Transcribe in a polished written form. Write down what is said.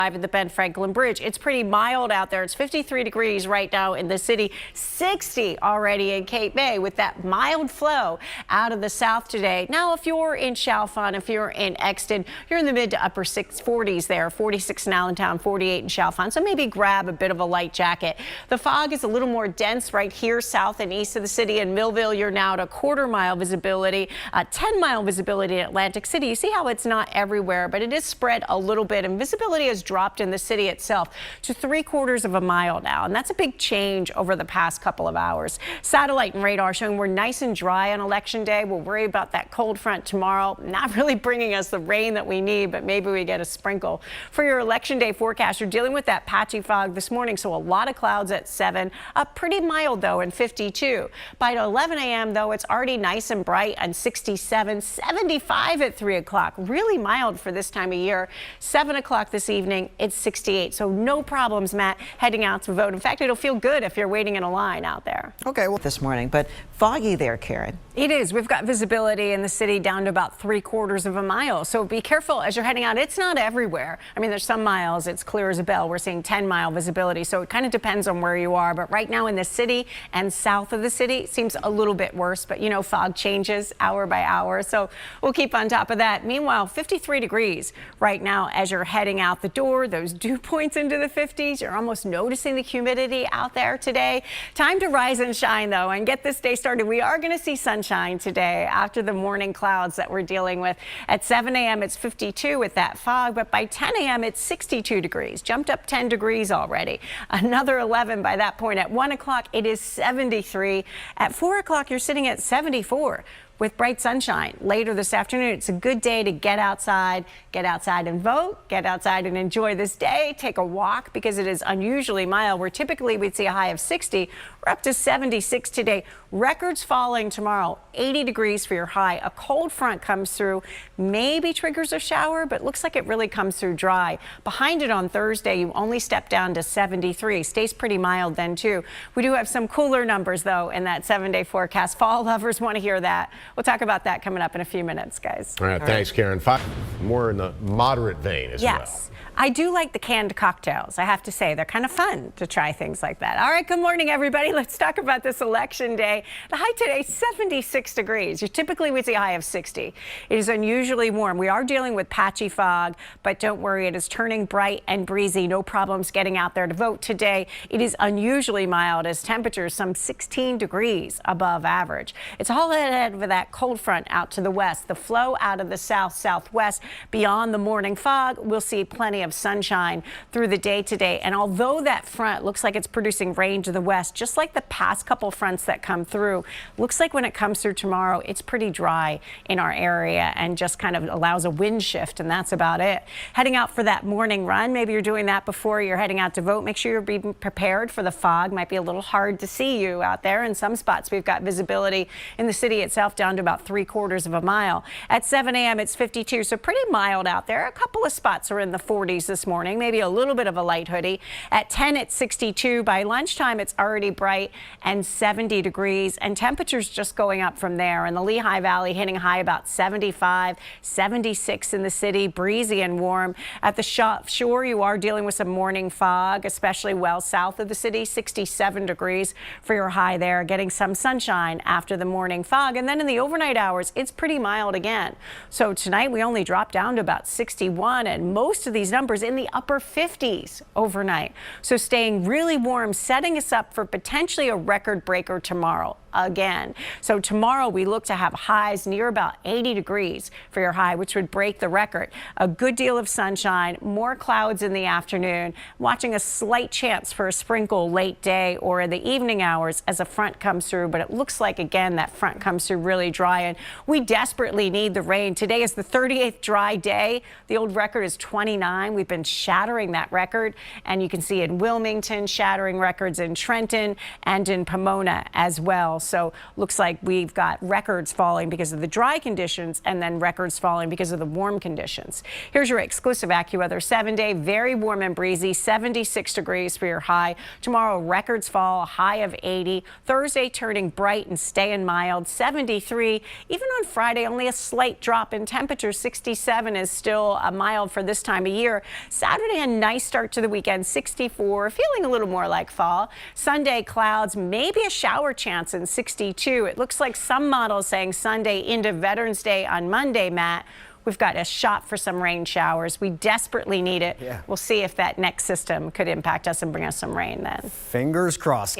At the Ben Franklin Bridge. It's pretty mild out there. It's 53 degrees right now in the city, 60 already in Cape May with that mild flow out of the south today. Now, if you're in Chalfont, if you're in Exton, you're in the mid to upper 40s there, 46 in Allentown, 48 in Chalfont. So maybe grab a bit of a light jacket. The fog is a little more dense right here south and east of the city. In Millville, you're now at a quarter-mile visibility, 10-mile visibility in Atlantic City. You see how it's not everywhere, but it is spread a little bit, and visibility is dropped in the city itself to 3/4 of a mile now, and that's a big change over the past couple of hours. Satellite and radar showing we're nice and dry on election day. We'll worry about that cold front tomorrow, not really bringing us the rain that we need, but maybe we get a sprinkle. For your election day forecast, you're dealing with that patchy fog this morning, so a lot of clouds at 7, pretty mild though in 52. By 11 a.m. though, it's already nice and bright and 67, 75 at 3 o'clock. Really mild for this time of year. 7 o'clock this evening, it's 68, so no problems, Matt, heading out to vote. In fact, it'll feel good if you're waiting in a line out there. Okay, well, this morning, but foggy there, Karen. It is. We've got visibility in the city down to about 3/4 of a mile, so be careful as you're heading out. It's not everywhere. I mean, there's some miles it's clear as a bell. We're seeing 10-mile visibility, so it kind of depends on where you are. But right now in the city and south of the city, it seems a little bit worse. But you know, fog changes hour by hour, so we'll keep on top of that. Meanwhile, 53 degrees right now as you're heading out the door. Those dew points into the 50s. You're almost noticing the humidity out there today. Time to rise and shine, though, and get this day started. We are going to see sunshine today after the morning clouds that we're dealing with. At 7 a.m., it's 52 with that fog, but by 10 a.m., it's 62 degrees. Jumped up 10 degrees already. Another 11 by that point. At 1 o'clock, it is 73. At 4 o'clock, you're sitting at 74. With bright sunshine later this afternoon. It's a good day to get outside and vote, get outside and enjoy this day, take a walk because it is unusually mild. Where typically we'd see a high of 60, we're up to 76 today. Records falling tomorrow, 80 degrees for your high. A cold front comes through, maybe triggers a shower, but looks like it really comes through dry. Behind it on Thursday, you only step down to 73. Stays pretty mild then too. We do have some cooler numbers though in that 7-day forecast. Fall lovers want to hear that. We'll talk about that coming up in a few minutes, guys. All right, thanks, Karen. More in the moderate vein as well. Yes. I do like the canned cocktails. I have to say, they're kind of fun to try things like that. All right, good morning, everybody. Let's talk about this election day. The high today, 76 degrees. You typically would see a high of 60. It is unusually warm. We are dealing with patchy fog, but don't worry, it is turning bright and breezy. No problems getting out there to vote today. It is unusually mild as temperatures some 16 degrees above average. It's all ahead of that cold front out to the west. The flow out of the south, southwest beyond the morning fog. We'll see plenty of sunshine through the day today. And although that front looks like it's producing rain to the west, just like the past couple fronts that come through, looks like when it comes through tomorrow, it's pretty dry in our area and just kind of allows a wind shift, and that's about it. Heading out for that morning run, maybe you're doing that before you're heading out to vote. Make sure you're being prepared for the fog. Might be a little hard to see you out there. In some spots, we've got visibility in the city itself down to about 3/4 of a mile. At 7 a.m., it's 52, so pretty mild out there. A couple of spots are in the 40s this morning, maybe a little bit of a light hoodie. At 10, it's 62. By lunchtime, it's already bright and 70 degrees, and temperatures just going up from there. In the Lehigh Valley, hitting a high about 75, 76 in the city, breezy and warm. At the shore, you are dealing with some morning fog, especially well south of the city, 67 degrees for your high there, getting some sunshine after the morning fog. And then in the overnight hours, it's pretty mild again. So tonight, we only drop down to about 61, and most of these numbers in the upper 50s overnight. So staying really warm, setting us up for potentially a record breaker tomorrow again. So tomorrow we look to have highs near about 80 degrees for your high, which would break the record. A good deal of sunshine, more clouds in the afternoon, watching a slight chance for a sprinkle late day or in the evening hours as a front comes through. But it looks like, again, that front comes through really dry, and we desperately need the rain. Today is the 38th dry day. The old record is 29. We've been shattering that record, and you can see in Wilmington, shattering records in Trenton and in Pomona as well. So looks like we've got records falling because of the dry conditions and then records falling because of the warm conditions. Here's your exclusive AccuWeather 7-day, very warm and breezy, 76 degrees for your high. Tomorrow records fall, a high of 80. Thursday turning bright and staying mild, 73. Even on Friday, only a slight drop in temperature. 67 is still mild for this time of year. Saturday, a nice start to the weekend, 64, feeling a little more like fall. Sunday, clouds, maybe a shower chance in 62. It looks like some models saying Sunday into Veterans Day on Monday, Matt. We've got a shot for some rain showers. We desperately need it. Yeah. We'll see if that next system could impact us and bring us some rain then. Fingers crossed.